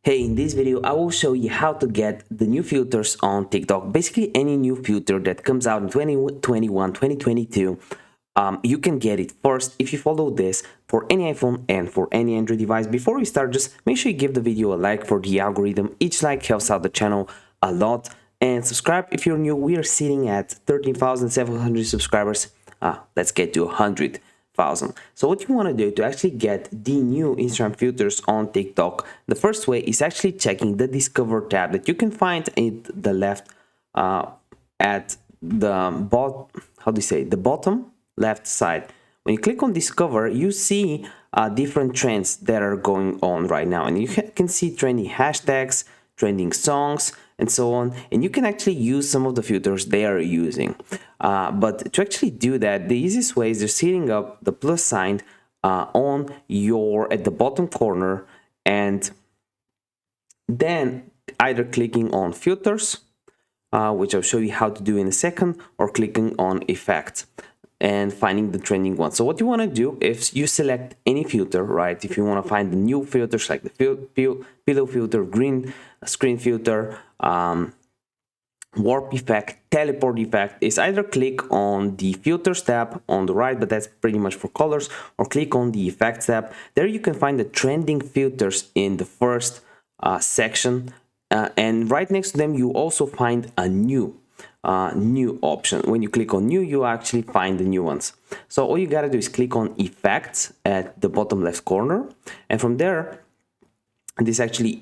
Hey, in this video, I will show you how to get the new filters on TikTok. Basically, any new filter that comes out in 2021, 2022, you can get it first if you follow this for any iPhone and for any Android device. Before we start, just make sure you give the video a like for the algorithm. Each like helps out the channel a lot. And subscribe if you're new. We are sitting at 13,700 subscribers. Let's get to 100,000. So what you want to do to actually get the new Instagram filters on TikTok, the first way is actually checking the Discover tab that you can find in the left at the the bottom left side. When you click on Discover, you see different trends that are going on right now, and you can see trending hashtags, trending songs, and so on, and you can actually use some of the filters they are using. But to actually do that, the easiest way is just hitting up the plus sign on at the bottom corner, and then either clicking on filters, which I'll show you how to do in a second, or clicking on effects and finding the trending one. So what you want to do is you select any filter, right? If you want to find the new filters like the pillow filter, green screen filter, warp effect, teleport effect, is either click on the filters tab on the right, but that's pretty much for colors, or click on the effects tab. There you can find the trending filters in the first section, and right next to them you also find a new option. When you click on new, you actually find the new ones. So all you gotta do is click on effects at the bottom left corner, and from there, this is actually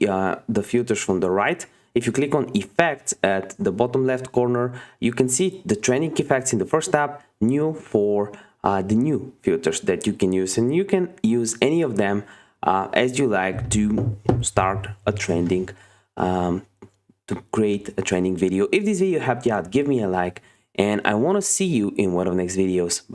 the filters from the right. If you click on effects at the bottom left corner, you can see the trending effects in the first tab, new for the new filters that you can use, and you can use any of them as you like to start a trending to create a trending video. If this video helped you out, give me a like, and I want to see you in one of the next videos. Bye.